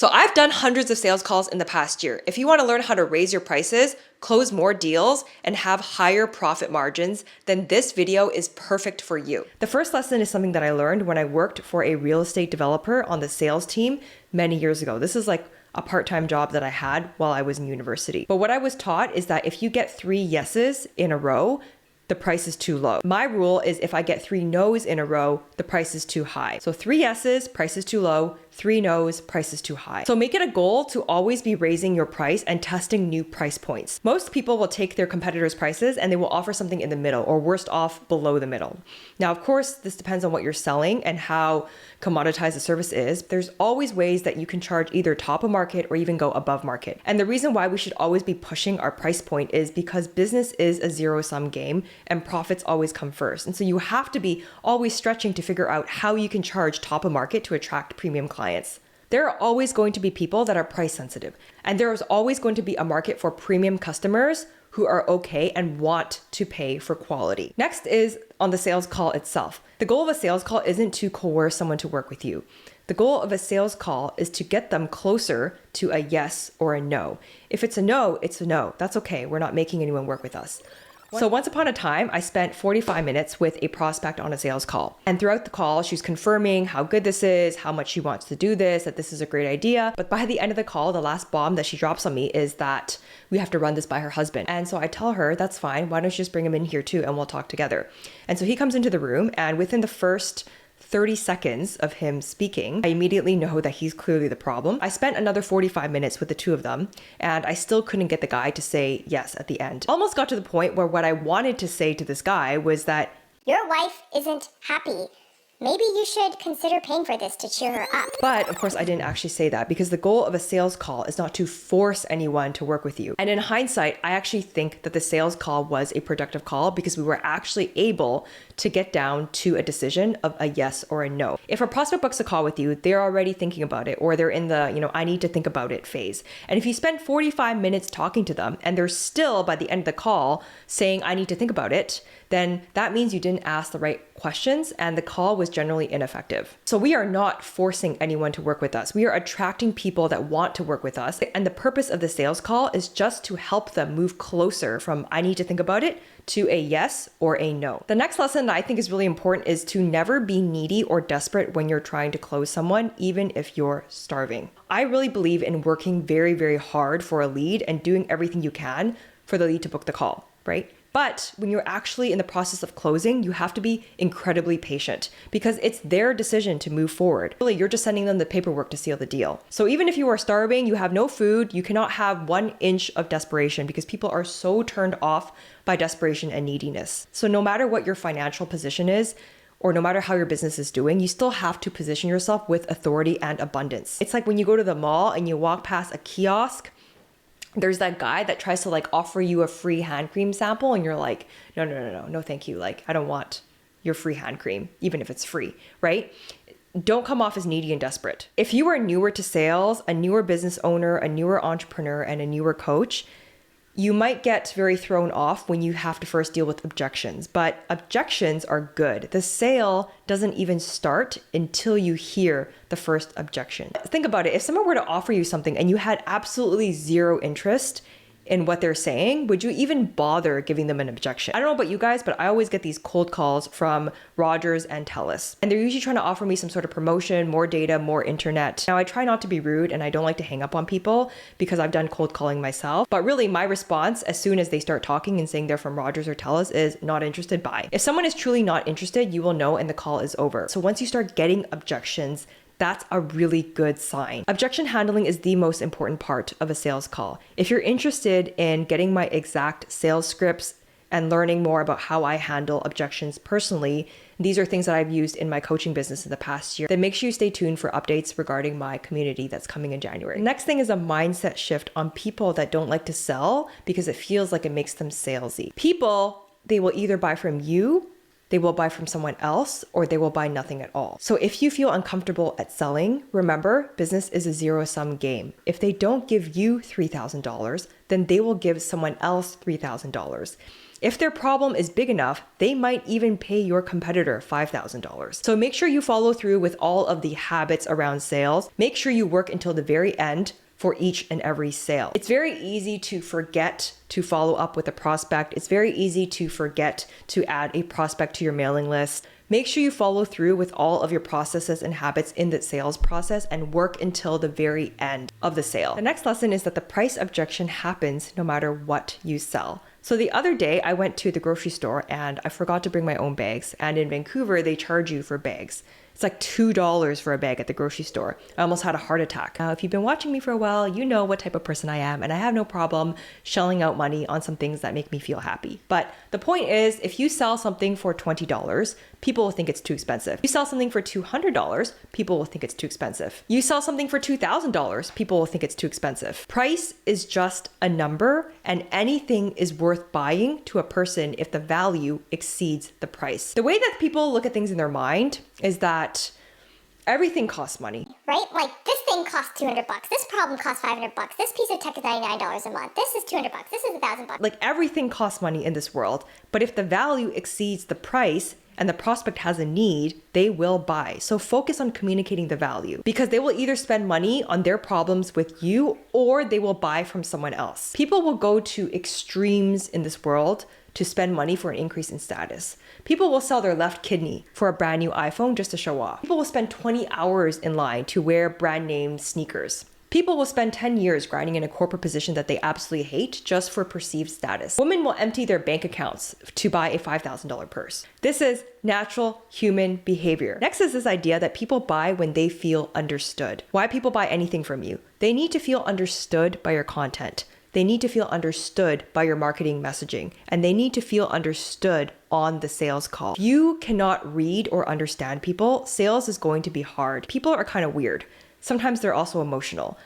So I've done hundreds of sales calls in the past year. If you want to learn how to raise your prices, close more deals, and have higher profit margins, then this video is perfect for you. The first lesson is something that I learned when I worked for a real estate developer on the sales team many years ago. This is like a part-time job that I had while I was in university. But what I was taught is that if you get 3 yeses in a row, the price is too low. My rule is if I get 3 no's in a row, the price is too high. So 3 yeses, price is too low. 3 no's, price is too high. So make it a goal to always be raising your price and testing new price points. Most people will take their competitors' prices and they will offer something in the middle, or worst off, below the middle. Now, of course, this depends on what you're selling and how commoditized the service is. There's always ways that you can charge either top of market or even go above market. And the reason why we should always be pushing our price point is because business is a zero-sum game and profits always come first. And so you have to be always stretching to figure out how you can charge top of market to attract premium clients. There are always going to be people that are price sensitive, and there is always going to be a market for premium customers who are okay and want to pay for quality. Next is on the sales call itself. The goal of a sales call isn't to coerce someone to work with you. The goal of a sales call is to get them closer to a yes or a no. If it's a no, it's a no. That's okay. We're not making anyone work with us. So once upon a time, I spent 45 minutes with a prospect on a sales call. And throughout the call, she was confirming how good this is, how much she wants to do this, that this is a great idea. But by the end of the call, the last bomb that she drops on me is that we have to run this by her husband. And so I tell her, that's fine. Why don't you just bring him in here too and we'll talk together. And so he comes into the room, and within the first 30 seconds of him speaking, I immediately know that he's clearly the problem. I spent another 45 minutes with the two of them, and I still couldn't get the guy to say yes at the end. Almost got to the point where what I wanted to say to this guy was that, your wife isn't happy. Maybe you should consider paying for this to cheer her up. But of course I didn't actually say that, because the goal of a sales call is not to force anyone to work with you. And in hindsight, I actually think that the sales call was a productive call because we were actually able to get down to a decision of a yes or a no. If a prospect books a call with you, they're already thinking about it, or they're in the, I need to think about it phase. And if you spend 45 minutes talking to them and they're still by the end of the call saying, I need to think about it, then that means you didn't ask the right questions and the call was generally ineffective. So we are not forcing anyone to work with us. We are attracting people that want to work with us. And the purpose of the sales call is just to help them move closer from I need to think about it to a yes or a no. The next lesson that I think is really important is to never be needy or desperate when you're trying to close someone, even if you're starving. I really believe in working very, very hard for a lead and doing everything you can for the lead to book the call, right? But when you're actually in the process of closing, you have to be incredibly patient because it's their decision to move forward. Really, you're just sending them the paperwork to seal the deal. So even if you are starving, you have no food, you cannot have 1 inch of desperation because people are so turned off by desperation and neediness. So no matter what your financial position is, or no matter how your business is doing, you still have to position yourself with authority and abundance. It's like when you go to the mall and you walk past a kiosk, there's that guy that tries to offer you a free hand cream sample and you're like, no, thank you. I don't want your free hand cream, even if it's free, right? Don't come off as needy and desperate. If you are newer to sales, a newer business owner, a newer entrepreneur, and a newer coach, you might get very thrown off when you have to first deal with objections, but objections are good. The sale doesn't even start until you hear the first objection. Think about it. If someone were to offer you something and you had absolutely zero interest in what they're saying, would you even bother giving them an objection? I don't know about you guys, but I always get these cold calls from Rogers and TELUS, and they're usually trying to offer me some sort of promotion, more data, more internet. Now, I try not to be rude and I don't like to hang up on people because I've done cold calling myself, but really my response as soon as they start talking and saying they're from Rogers or TELUS is not interested by. If someone is truly not interested, you will know and the call is over. So once you start getting objections, that's a really good sign. Objection handling is the most important part of a sales call. If you're interested in getting my exact sales scripts and learning more about how I handle objections personally, these are things that I've used in my coaching business in the past year, then make sure you stay tuned for updates regarding my community that's coming in January. The next thing is a mindset shift on people that don't like to sell because it feels like it makes them salesy. People, they will either buy from you, they will buy from someone else, or they will buy nothing at all. So if you feel uncomfortable at selling, remember, business is a zero-sum game. If they don't give you $3,000, then they will give someone else $3,000. If their problem is big enough, they might even pay your competitor $5,000. So make sure you follow through with all of the habits around sales. Make sure you work until the very end for each and every sale. It's very easy to forget to follow up with a prospect. It's very easy to forget to add a prospect to your mailing list. Make sure you follow through with all of your processes and habits in the sales process and work until the very end of the sale. The next lesson is that the price objection happens no matter what you sell. So the other day I went to the grocery store and I forgot to bring my own bags. And in Vancouver, they charge you for bags. It's like $2 for a bag at the grocery store. I almost had a heart attack. Now, if you've been watching me for a while, you know what type of person I am, and I have no problem shelling out money on some things that make me feel happy. But the point is, if you sell something for $20, people will think it's too expensive. You sell something for $200, people will think it's too expensive. You sell something for $2,000, people will think it's too expensive. Price is just a number, and anything is worth buying to a person if the value exceeds the price. The way that people look at things in their mind is that everything costs money. Right? Like, this thing costs $200. This problem costs $500. This piece of tech is $99 a month. This is $200. This is $1,000. Like, everything costs money in this world, but if the value exceeds the price and the prospect has a need, they will buy. So focus on communicating the value, because they will either spend money on their problems with you or they will buy from someone else. People will go to extremes in this world to spend money for an increase in status. People will sell their left kidney for a brand new iPhone just to show off. People will spend 20 hours in line to wear brand name sneakers. People will spend 10 years grinding in a corporate position that they absolutely hate just for perceived status. Women will empty their bank accounts to buy a $5,000 purse. This is natural human behavior. Next is this idea that people buy when they feel understood. Why people buy anything from you? They need to feel understood by your content. They need to feel understood by your marketing messaging, and they need to feel understood on the sales call. If you cannot read or understand people, sales is going to be hard. People are kind of weird. Sometimes they're also emotional.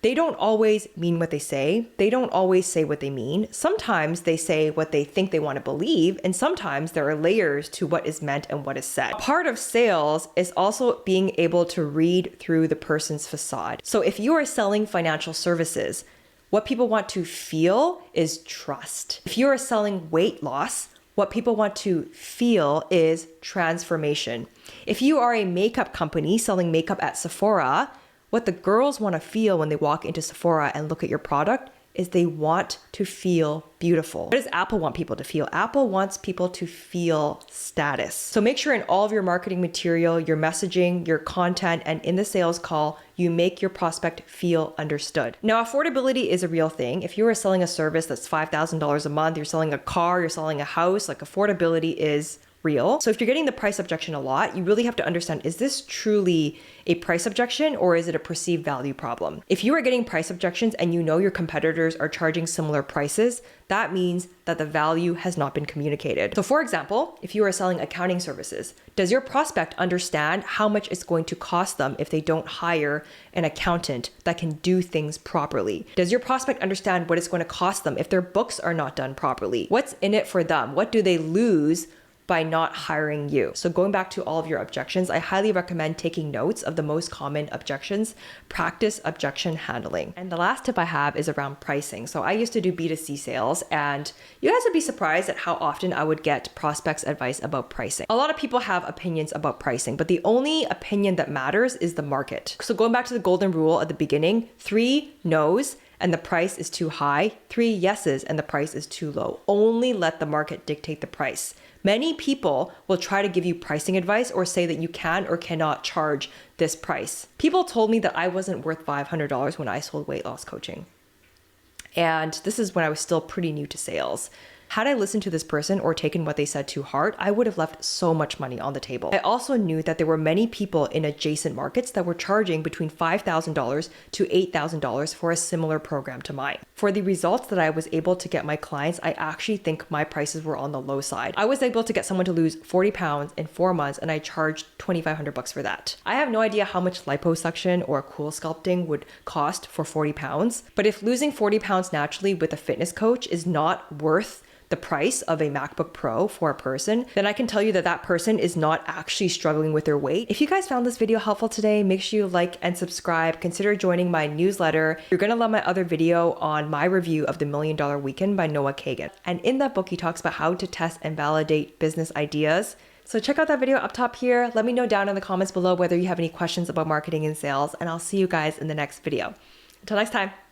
They don't always mean what they say. They don't always say what they mean. Sometimes they say what they think they want to believe, and sometimes there are layers to what is meant and what is said. A part of sales is also being able to read through the person's facade. So if you are selling financial services, what people want to feel is trust. If you are selling weight loss, what people want to feel is transformation. If you are a makeup company selling makeup at Sephora, what the girls want to feel when they walk into Sephora and look at your product is they want to feel beautiful. What does Apple want people to feel? Apple wants people to feel status. So make sure in all of your marketing material, your messaging, your content, and in the sales call, you make your prospect feel understood. Now, affordability is a real thing. If you are selling a service that's $5,000 a month, you're selling a car, you're selling a house, like affordability is real. So if you're getting the price objection a lot, you really have to understand, is this truly a price objection or is it a perceived value problem? If you are getting price objections and you know your competitors are charging similar prices, that means that the value has not been communicated. So for example, if you are selling accounting services, does your prospect understand how much it's going to cost them if they don't hire an accountant that can do things properly? Does your prospect understand what it's going to cost them if their books are not done properly? What's in it for them? What do they lose by not hiring you? So going back to all of your objections, I highly recommend taking notes of the most common objections. Practice objection handling. And the last tip I have is around pricing. So I used to do B2C sales, and you guys would be surprised at how often I would get prospects advice about pricing. A lot of people have opinions about pricing, but the only opinion that matters is the market. So going back to the golden rule at the beginning, 3 no's and the price is too high, 3 yeses and the price is too low. Only let the market dictate the price. Many people will try to give you pricing advice or say that you can or cannot charge this price. People told me that I wasn't worth $500 when I sold weight loss coaching. And this is when I was still pretty new to sales. Had I listened to this person or taken what they said to heart, I would have left so much money on the table. I also knew that there were many people in adjacent markets that were charging between $5,000 to $8,000 for a similar program to mine. For the results that I was able to get my clients, I actually think my prices were on the low side. I was able to get someone to lose 40 pounds in 4 months, and I charged $2,500 for that. I have no idea how much liposuction or cool sculpting would cost for 40 pounds, but if losing 40 pounds naturally with a fitness coach is not worth the price of a MacBook Pro for a person, then I can tell you that that person is not actually struggling with their weight. If you guys found this video helpful today, make sure you like and subscribe. Consider joining my newsletter. You're gonna love my other video on my review of The $1 Million Weekend by Noah Kagan. And in that book, he talks about how to test and validate business ideas. So check out that video up top here. Let me know down in the comments below whether you have any questions about marketing and sales, and I'll see you guys in the next video. Until next time.